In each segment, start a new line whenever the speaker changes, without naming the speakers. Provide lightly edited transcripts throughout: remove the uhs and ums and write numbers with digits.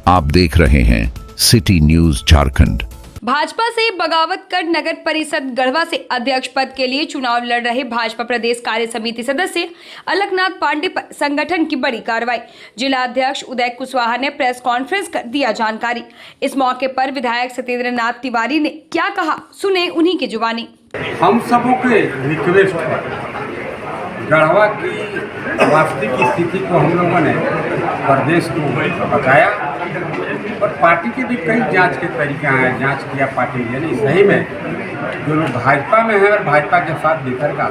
आप देख रहे हैं सिटी न्यूज झारखंड।
भाजपा से बगावत कर नगर परिषद गढ़वा से अध्यक्ष पद के लिए चुनाव लड़ रहे भाजपा प्रदेश कार्य समिति सदस्य अलकनाथ पांडे पर संगठन की बड़ी कार्रवाई। जिला अध्यक्ष उदय कुशवाहा ने प्रेस कॉन्फ्रेंस कर दिया जानकारी। इस मौके पर विधायक सत्येंद्र नाथ तिवारी ने क्या कहा, सुने उन्हीं की जुबानी।
हम सबों के रिक्वेस्ट पर गढ़वा की वास्तविक स्थिति को हम लोगों ने प्रदेश को बताया और पार्टी के भी कई जांच के तरीके हैं। जांच किया पार्टी ने, यानी सही में जो लोग भाजपा में हैं और भाजपा के साथ बिखर का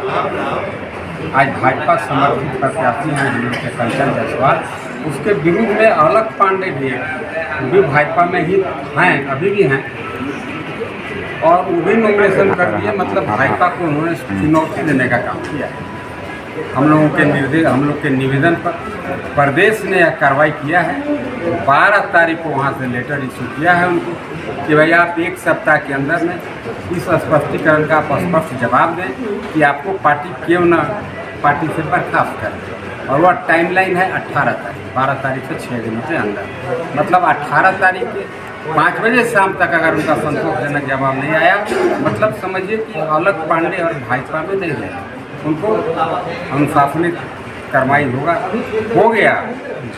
आज भाजपा समर्थित प्रत्याशी हैं जिनके कंचन जायसवाल, उसके विरुद्ध में अलक पांडे भी हैं, वो भी भाजपा में ही हैं, अभी भी हैं और वो भी नॉमिनेशन कर दिए। मतलब भाजपा को उन्होंने चुनौती देने का काम किया है। हम लोग के निवेदन पर प्रदेश ने यह कार्रवाई किया है। 12 तारीख को वहाँ से लेटर इशू किया है उनको कि भाई आप 1 सप्ताह के अंदर में इस स्पष्टीकरण का आप स्पष्ट जवाब दें कि आपको पार्टी क्यों ना पार्टी से बर्खास्त करें। और वह टाइमलाइन है 18 तारीख, 12 तारीख से 6 दिनों के अंदर। मतलब 18 तारीख के 5 बजे शाम तक अगर उनका संतोषजनक जवाब नहीं आया, मतलब समझिए कि अलक पांडे और भाजपा में नहीं है, उनको अनुशासनिक कार्रवाई हो गया,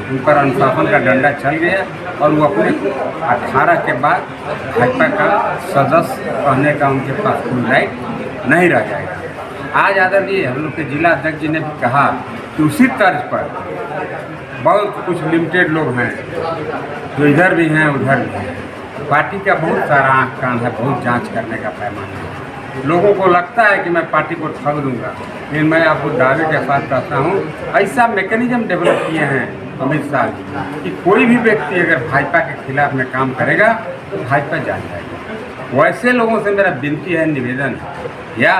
उन पर अनुशासन का डंडा चल गया और वो अपने 18 के बाद भाजपा का सदस्य कहने का उनके पास कोई राइट नहीं रह जाएगा। आज आदरणीय हम लोग के जिला अध्यक्ष जी ने भी कहा कि उसी तर्ज पर बहुत कुछ लिमिटेड लोग हैं जो इधर भी हैं उधर भी हैं। पार्टी का बहुत सारा आँख कान है, बहुत जांच करने का पैमाना है। लोगों को लगता है कि मैं पार्टी को ठग दूंगा, लेकिन मैं आपको दावे के साथ कहता हूँ ऐसा मैकेनिज्म डेवलप किए हैं अमित शाह जी कि कोई भी व्यक्ति अगर भाजपा के खिलाफ में काम करेगा तो भाजपा जान जाएगा। वैसे लोगों से मेरा विनती है, निवेदन है, या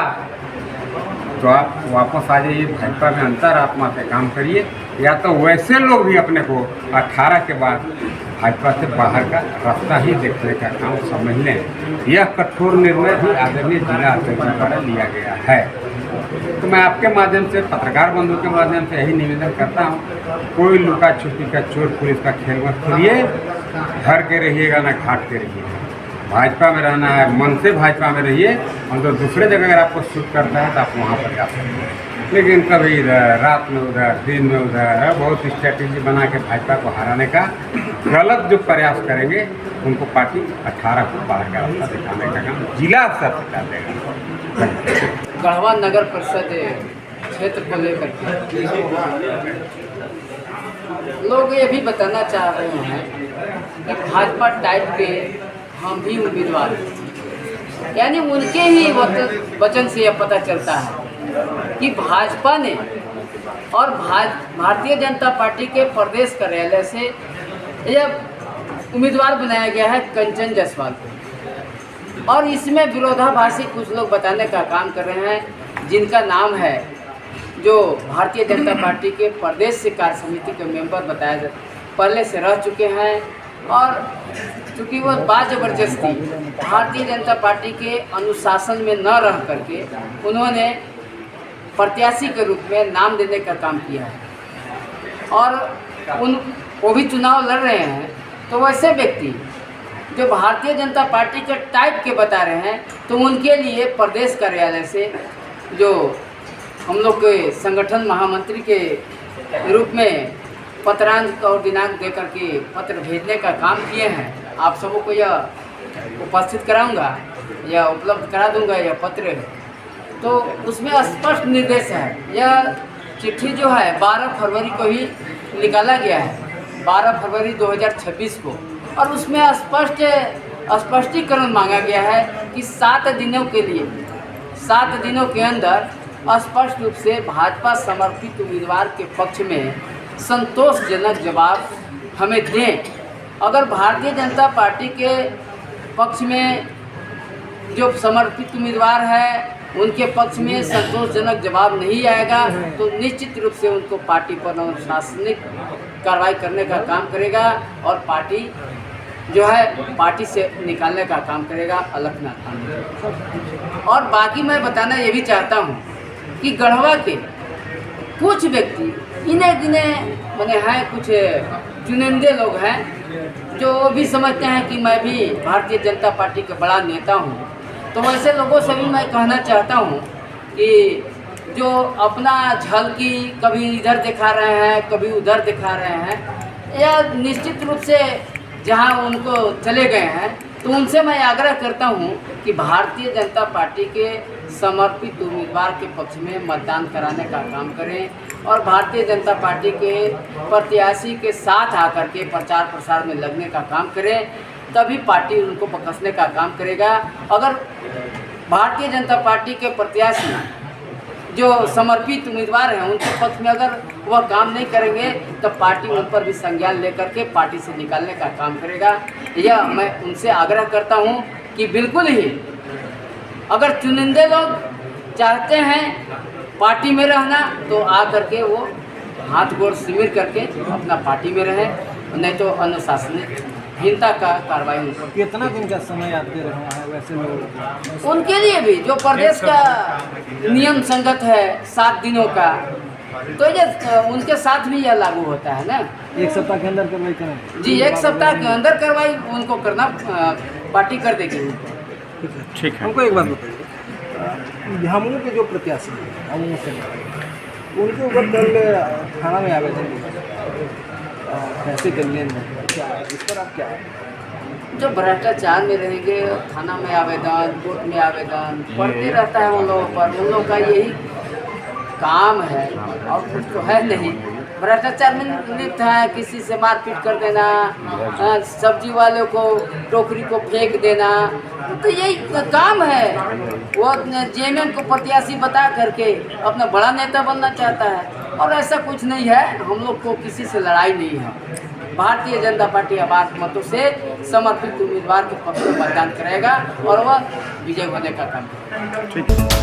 तो आप वापस आ जाइए, भाजपा में अंतरात्मा से काम करिए, या तो वैसे लोग भी अपने को 18 के बाद भाजपा से बाहर का रास्ता ही देखने का काम समझ लें। यह कठोर निर्णय भी आदरणीय जिला अध्यक्ष द्वारा लिया गया है। तो मैं आपके माध्यम से, पत्रकार बंधु के माध्यम से यही निवेदन करता हूँ, कोई लुका छुपी का चोर पुलिस का खेल मत खेलिए, घर के रहिएगा ना घाट के रहिएगा। भाजपा में रहना है, मन से भाजपा में रहिए, और तो दूसरे जगह अगर आपको सूट करता है तो आप वहाँ पर जा सकते हैं। लेकिन कभी इधर, रात में उधर, दिन में उधर, बहुत स्ट्रैटेजी बना के भाजपा को हराने का गलत जो प्रयास करेंगे उनको पार्टी 18 को बाहर का रास्ता दिखाने का काम जिला स्तर पर कर देगा।
गढ़वा नगर परिषद क्षेत्र को लेकर के लोग ये भी बताना चाह रहे हैं कि भाजपा टाइप के हम भी उम्मीदवार हैं, यानी उनके ही वचन से यह पता चलता है कि भाजपा ने और भारतीय जनता पार्टी के प्रदेश कार्यालय से यह उम्मीदवार बनाया गया है कंचन जायसवाल को, और इसमें विरोधाभासी कुछ लोग बताने का काम कर रहे हैं जिनका नाम है, जो भारतीय जनता पार्टी के प्रदेश से कार्य समिति के मेंबर बताया जाता, पहले से रह चुके हैं और चूँकि वो बाज़बरदस्ती भारतीय जनता पार्टी के अनुशासन में न रह करके उन्होंने प्रत्याशी के रूप में नाम देने का काम किया है और वो भी चुनाव लड़ रहे हैं। तो वैसे व्यक्ति जो भारतीय जनता पार्टी के टाइप के बता रहे हैं, तो उनके लिए प्रदेश कार्यालय से जो हम लोग के संगठन महामंत्री के रूप में पत्रांक और दिनांक देकर के पत्र भेजने का काम किए हैं। आप सबों को यह उपस्थित कराऊंगा या उपलब्ध करा दूंगा यह पत्र, तो उसमें स्पष्ट निर्देश है। यह चिट्ठी जो है 12 फरवरी को ही निकाला गया है, 12 फरवरी 2026 को, और उसमें स्पष्टीकरण मांगा गया है कि 7 दिनों के लिए, 7 दिनों के अंदर स्पष्ट रूप से भाजपा समर्पित उम्मीदवार के पक्ष में संतोषजनक जवाब हमें दें। अगर भारतीय जनता पार्टी के पक्ष में जो समर्पित उम्मीदवार है उनके पक्ष में संतोषजनक जवाब नहीं आएगा तो निश्चित रूप से उनको पार्टी पर अनुशासनिक कार्रवाई करने का काम करेगा और पार्टी जो है पार्टी से निकालने का काम करेगा अलकनाथ पांडे। और बाकी मैं बताना ये भी चाहता हूँ कि गढ़वा के कुछ व्यक्ति इन्हें गिने मने हैं, कुछ चुनिंदे लोग हैं जो भी समझते हैं कि मैं भी भारतीय जनता पार्टी का बड़ा नेता हूँ, तो वैसे लोगों से भी मैं कहना चाहता हूँ कि जो अपना झलकी कभी इधर दिखा रहे हैं, कभी उधर दिखा रहे हैं, यह निश्चित रूप से जहाँ उनको चले गए हैं, तो उनसे मैं आग्रह करता हूँ कि भारतीय जनता पार्टी के समर्पित उम्मीदवार के पक्ष में मतदान कराने का काम करें और भारतीय जनता पार्टी के प्रत्याशी के साथ आकर के प्रचार प्रसार में लगने का काम करें, तभी पार्टी उनको बकसने का काम करेगा। अगर भारतीय जनता पार्टी के प्रत्याशी जो समर्पित उम्मीदवार हैं उनके पक्ष में अगर वह काम नहीं करेंगे तो पार्टी उन पर भी संज्ञान लेकर के पार्टी से निकालने का काम करेगा। यह मैं उनसे आग्रह करता हूं कि बिल्कुल ही अगर चुनिंदे लोग चाहते हैं पार्टी में रहना तो आ करके वो हाथ गोड़ सिमर करके अपना पार्टी में रहें, नहीं तो अनुशासनहीनता का कार्रवाई उनको।
कितना दिन का समय आप दे रहे हैं वैसे लोग?
उनके लिए भी जो प्रदेश का नियम संगत है 7 दिनों का, तो ये उनके साथ भी यह लागू होता है ना।
1 सप्ताह के अंदर कार्रवाई करें?
जी, 1 सप्ताह के अंदर कार्रवाई उनको करना पार्टी कर देगी।
ठीक है। हमको एक बात बताइए, हमू के जो प्रत्याशी हैं हमू से उनके ऊपर कल थाना में आवेदन पैसे के लेन देन, क्या इस पर आप क्या?
जो भ्रष्टाचार में रहेंगे थाना में आवेदन, कोर्ट में आवेदन पड़ते रहता है उन लोगों पर। उन लोगों का यही काम है और कुछ तो है नहीं। भ्रष्टाचार में लिप्त है, किसी से मारपीट कर देना, सब्जी वालों को टोकरी को फेंक देना, तो यही काम है। वो जेएमएम को प्रत्याशी बता करके अपना बड़ा नेता बनना चाहता है और ऐसा कुछ नहीं है। हम लोग को किसी से लड़ाई नहीं है। भारतीय जनता पार्टी आवाज मतों से समर्पित उम्मीदवार के पक्ष में मतदान करेगा और वह विजय होने का काम करेगा।